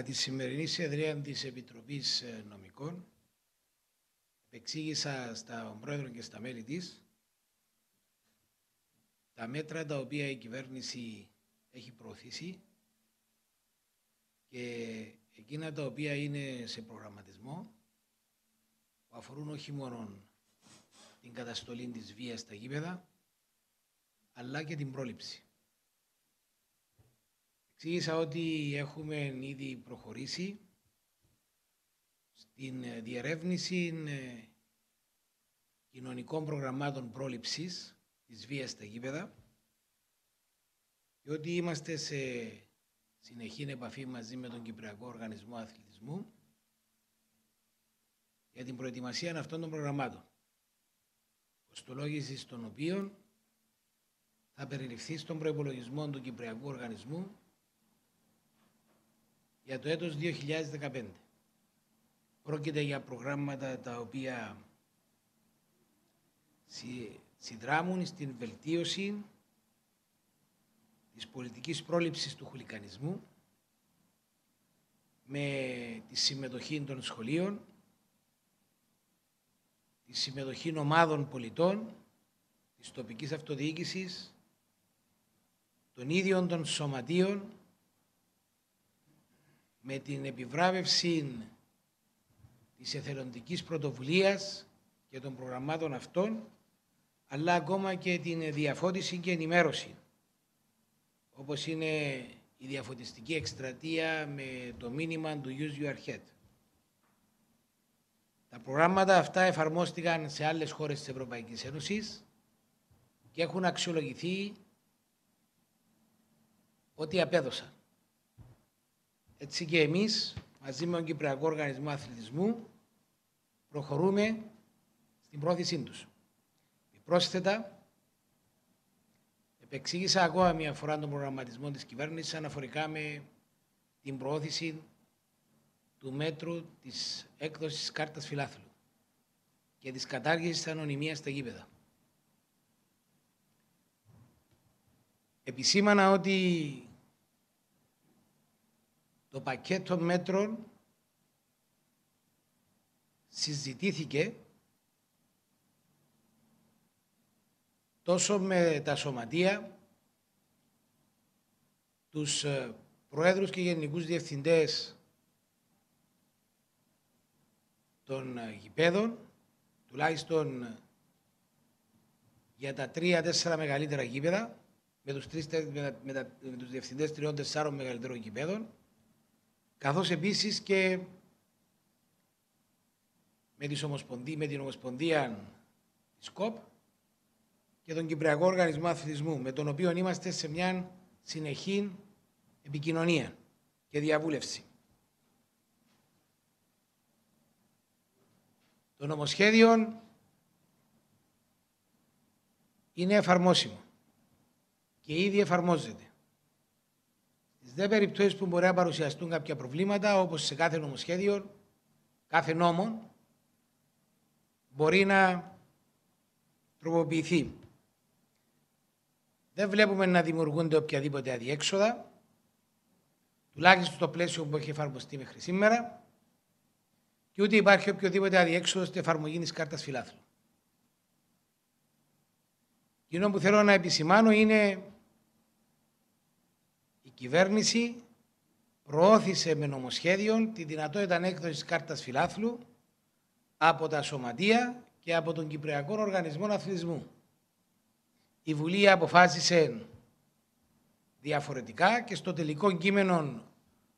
Τη σημερινή συνεδρία της Επιτροπής Νομικών εξήγησα στον Πρόεδρο και στα μέλη της τα μέτρα τα οποία η κυβέρνηση έχει προωθήσει και εκείνα τα οποία είναι σε προγραμματισμό που αφορούν όχι μόνο την καταστολή της βίας στα γήπεδα αλλά και την πρόληψη. Εξήγησα ότι έχουμε ήδη προχωρήσει στην διερεύνηση κοινωνικών προγραμμάτων πρόληψης της βίας στα γήπεδα και ότι είμαστε σε συνεχή επαφή μαζί με τον Κυπριακό Οργανισμό Αθλητισμού για την προετοιμασία αυτών των προγραμμάτων, κοστολόγηση των οποίων θα περιληφθεί στον προϋπολογισμό του Κυπριακού Οργανισμού για το έτος 2015. Πρόκειται για προγράμματα τα οποία συνδράμουν στην βελτίωση της πολιτικής πρόληψης του χουλικανισμού με τη συμμετοχή των σχολείων, τη συμμετοχή ομάδων πολιτών, της τοπικής αυτοδιοίκησης, των ίδιων των σωματείων, με την επιβράβευση της εθελοντικής πρωτοβουλίας και των προγραμμάτων αυτών, αλλά ακόμα και την διαφώτιση και ενημέρωση, όπως είναι η διαφωτιστική εκστρατεία με το μήνυμα του Use Your Head. Τα προγράμματα αυτά εφαρμόστηκαν σε άλλες χώρες της Ευρωπαϊκής Ένωσης και έχουν αξιολογηθεί ότι απέδωσαν. Έτσι και εμείς, μαζί με τον Κυπριακό Οργανισμό Αθλητισμού, προχωρούμε στην πρόθεσή τους. Πρόσθετα, επεξήγησα ακόμα μια φορά τον προγραμματισμό της κυβέρνησης αναφορικά με την προώθηση του μέτρου της έκδοσης κάρτας φιλάθλου και της κατάργησης της ανωνυμίας στα γήπεδα. Επισήμανα ότι το πακέτο μέτρων συζητήθηκε τόσο με τα σωματεία, τους προέδρους και γενικούς διευθυντές των γηπέδων, τουλάχιστον για τα 3-4 μεγαλύτερα γήπεδα, με τους διευθυντές 3-4 μεγαλύτερων γηπέδων, καθώς επίσης και με την Ομοσπονδία της ΚΟΠ και τον Κυπριακό Οργανισμό Αθλητισμού, με τον οποίο είμαστε σε μια συνεχή επικοινωνία και διαβούλευση. Το νομοσχέδιο είναι εφαρμόσιμο και ήδη εφαρμόζεται. Στις δε περιπτώσεις που μπορεί να παρουσιαστούν κάποια προβλήματα, όπως σε κάθε νομοσχέδιο, κάθε νόμο μπορεί να τροποποιηθεί. Δεν βλέπουμε να δημιουργούνται οποιαδήποτε αδιέξοδα, τουλάχιστον στο πλαίσιο που έχει εφαρμοστεί μέχρι σήμερα, και ούτε υπάρχει οποιοδήποτε αδιέξοδο στην εφαρμογή της κάρτας φιλάθλου. Εκείνο που θέλω να επισημάνω είναι η κυβέρνηση προώθησε με νομοσχέδιο τη δυνατότητα έκδοσης κάρτας φιλάθλου από τα σωματεία και από τον Κυπριακό Οργανισμό Αθλητισμού. Η Βουλή αποφάσισε διαφορετικά και στο τελικό κείμενο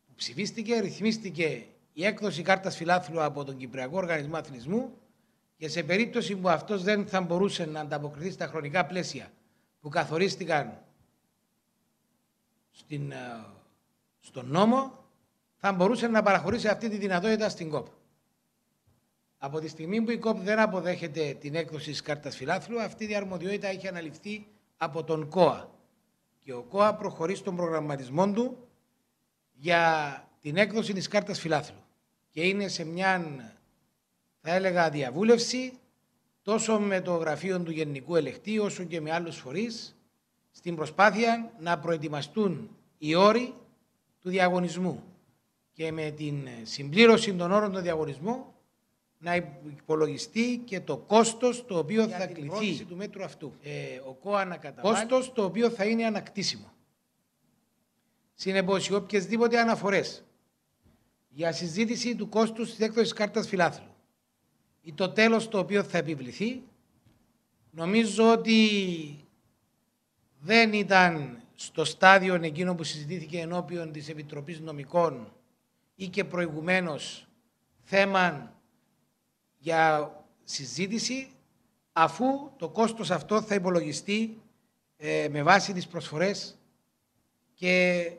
που ψηφίστηκε ρυθμίστηκε η έκδοση κάρτας φιλάθλου από τον Κυπριακό Οργανισμό Αθλητισμού και σε περίπτωση που αυτός δεν θα μπορούσε να ανταποκριθεί στα χρονικά πλαίσια που καθορίστηκαν στον νόμο, θα μπορούσε να παραχωρήσει αυτή τη δυνατότητα στην ΚΟΠ. Από τη στιγμή που η ΚΟΠ δεν αποδέχεται την έκδοση της κάρτας φιλάθλου, αυτή η αρμοδιότητα έχει αναλυφθεί από τον ΚΟΑ. Και ο ΚΟΑ προχωρεί στον προγραμματισμό του για την έκδοση της κάρτας φιλάθλου. Και είναι σε μια, θα έλεγα, διαβούλευση τόσο με το γραφείο του Γενικού Ελεκτή όσο και με άλλους φορείς στην προσπάθεια να προετοιμαστούν οι όροι του διαγωνισμού. και με την συμπλήρωση των όρων του διαγωνισμού να υπολογιστεί και το κόστος το οποίο θα κληθεί του μέτρου αυτού. Ο ΚΟΑ να καταβάλει κόστος το οποίο θα είναι ανακτήσιμο. Συνεπώς, οι οποιασδήποτε αναφορές για συζήτηση του κόστους της έκδοσης κάρτας φιλάθλου ή το τέλος το οποίο θα επιβληθεί, νομίζω ότι δεν ήταν στο στάδιο εκείνο που συζητήθηκε ενώπιον της Επιτροπής Νομικών ή και προηγουμένως θέμα για συζήτηση, αφού το κόστος αυτό θα υπολογιστεί με βάση τις προσφορές και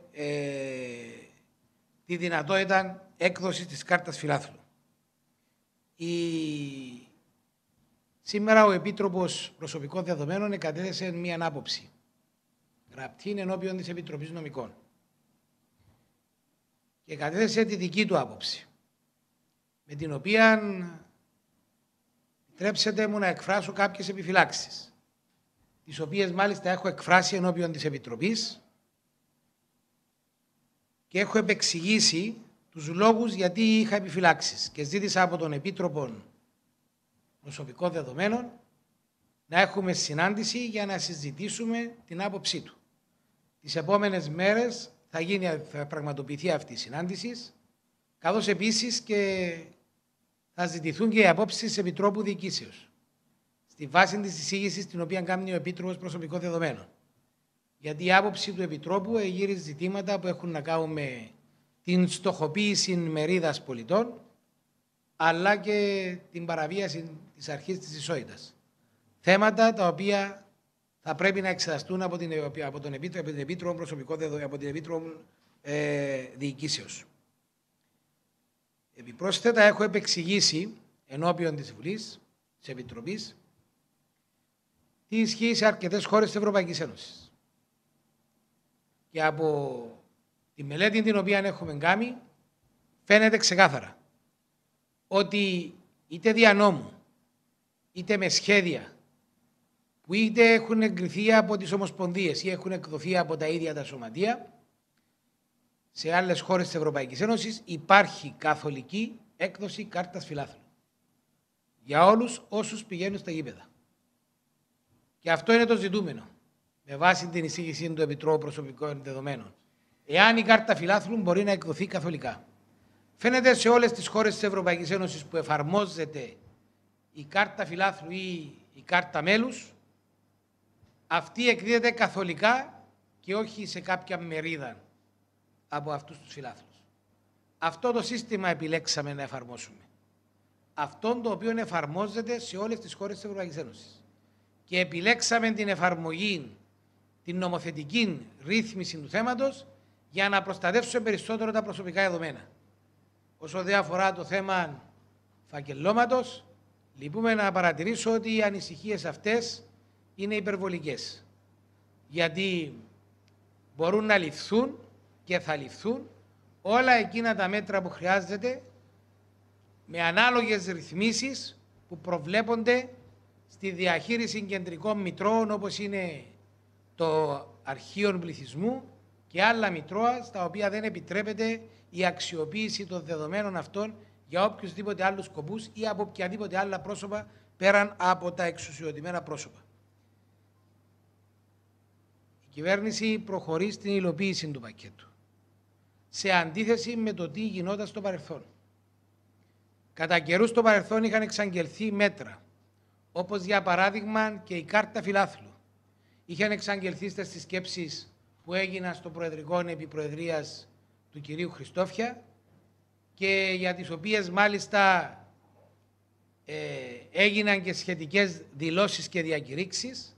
τη δυνατότητα έκδοσης της κάρτας φιλάθλου. Σήμερα ο Επίτροπος Προσωπικών Δεδομένων εκατέθεσε μία άποψη γραπτή ενώπιον της Επιτροπής Νομικών και κατέθεσε τη δική του άποψη, με την οποία επιτρέψτε μου να εκφράσω κάποιες επιφυλάξεις, τις οποίες μάλιστα έχω εκφράσει ενώπιον της Επιτροπής και έχω επεξηγήσει τους λόγους γιατί είχα επιφυλάξεις και ζήτησα από τον Επίτροπο Προσωπικών Δεδομένων να έχουμε συνάντηση για να συζητήσουμε την άποψή του. Τις επόμενες μέρες θα πραγματοποιηθεί αυτή η συνάντηση, καθώς επίσης και θα ζητηθούν και οι απόψεις της Επιτρόπου Διοικήσεως, στη βάση της εισήγησης την οποία κάνει ο Επίτροπος Προσωπικών Δεδομένων. Γιατί η άποψη του Επιτρόπου εγείρει ζητήματα που έχουν να κάνουν με την στοχοποίηση μερίδας πολιτών, αλλά και την παραβίαση της αρχής της ισότητας. Θέματα τα οποία θα πρέπει να εξεταστούν από την Επίτροπο Προσωπικών Δεδομένων, από την Επίτροπο Διοικήσεως. Επιπρόσθετα, έχω επεξηγήσει ενώπιον της Βουλής, της Επιτροπής, τι ισχύει σε αρκετές χώρες της Ευρωπαϊκής Ένωσης. Και από τη μελέτη την οποία έχουμε κάνει, φαίνεται ξεκάθαρα ότι είτε δια νόμου, είτε με σχέδια, που είτε έχουν εγκριθεί από τις ομοσπονδίες ή έχουν εκδοθεί από τα ίδια τα σωματεία, σε άλλες χώρες της Ευρωπαϊκής Ένωσης υπάρχει καθολική έκδοση κάρτας φιλάθλου για όλους όσους πηγαίνουν στα γήπεδα. Και αυτό είναι το ζητούμενο, με βάση την εισήγηση του Επιτρόπου Προσωπικών Δεδομένων. Εάν η κάρτα φιλάθλου μπορεί να εκδοθεί καθολικά. Φαίνεται σε όλες τις χώρες της Ευρωπαϊκής Ένωσης που εφαρμόζεται η κάρτα φιλάθλου ή η κάρτα μέλους, αυτή εκδίδεται καθολικά και όχι σε κάποια μερίδα από αυτούς τους φιλάθλους. Αυτό το σύστημα επιλέξαμε να εφαρμόσουμε. Αυτό το οποίο εφαρμόζεται σε όλες τις χώρες της Ευρωπαϊκής Ένωσης. Και επιλέξαμε την εφαρμογή, την νομοθετική ρύθμιση του θέματος για να προστατεύσουμε περισσότερο τα προσωπικά δεδομένα. Όσο δεν αφορά το θέμα φακελώματος, λυπούμε να παρατηρήσω ότι οι ανησυχίες αυτές είναι υπερβολικές. Γιατί μπορούν να ληφθούν και θα ληφθούν όλα εκείνα τα μέτρα που χρειάζεται με ανάλογες ρυθμίσεις που προβλέπονται στη διαχείριση κεντρικών μητρώων, όπως είναι το αρχείο πληθυσμού και άλλα μητρώα στα οποία δεν επιτρέπεται η αξιοποίηση των δεδομένων αυτών για οποιουσδήποτε άλλους σκοπούς ή από οποιαδήποτε άλλα πρόσωπα πέραν από τα εξουσιοδοτημένα πρόσωπα. Η κυβέρνηση προχωρεί στην υλοποίηση του πακέτου, σε αντίθεση με το τι γινόταν στο παρελθόν. Κατά καιρούς στο παρελθόν είχαν εξαγγελθεί μέτρα, όπως για παράδειγμα και η κάρτα φιλάθλου. Είχαν εξαγγελθεί στις συσκέψεις που έγιναν στο Προεδρικό επί Προεδρίας του κυρίου Χριστόφια και για τις οποίες μάλιστα έγιναν και σχετικές δηλώσεις και διακηρύξεις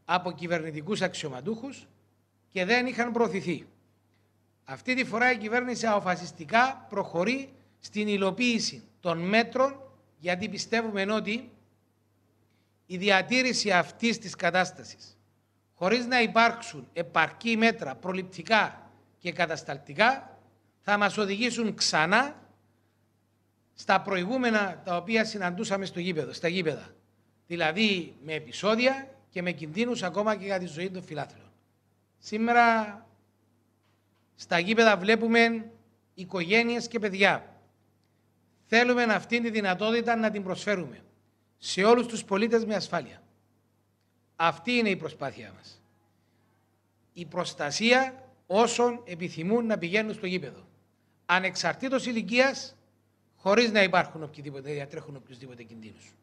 από κυβερνητικούς αξιωματούχους και δεν είχαν προωθηθεί. Αυτή τη φορά η κυβέρνηση αποφασιστικά προχωρεί στην υλοποίηση των μέτρων, γιατί πιστεύουμε ότι η διατήρηση αυτής της κατάστασης χωρίς να υπάρξουν επαρκή μέτρα προληπτικά και κατασταλτικά θα μας οδηγήσουν ξανά στα προηγούμενα τα οποία συναντούσαμε στα γήπεδα. Δηλαδή με επεισόδια και με κινδύνους ακόμα και για τη ζωή των φιλάθλων. Σήμερα στα γήπεδα βλέπουμε οικογένειες και παιδιά. Θέλουμε αυτή τη δυνατότητα να την προσφέρουμε σε όλους τους πολίτες με ασφάλεια. Αυτή είναι η προσπάθεια μας. Η προστασία όσων επιθυμούν να πηγαίνουν στο γήπεδο. Ανεξαρτήτως ηλικίας, χωρίς να υπάρχουν οποιοδήποτε, διατρέχουν οποιοδήποτε κινδύνους.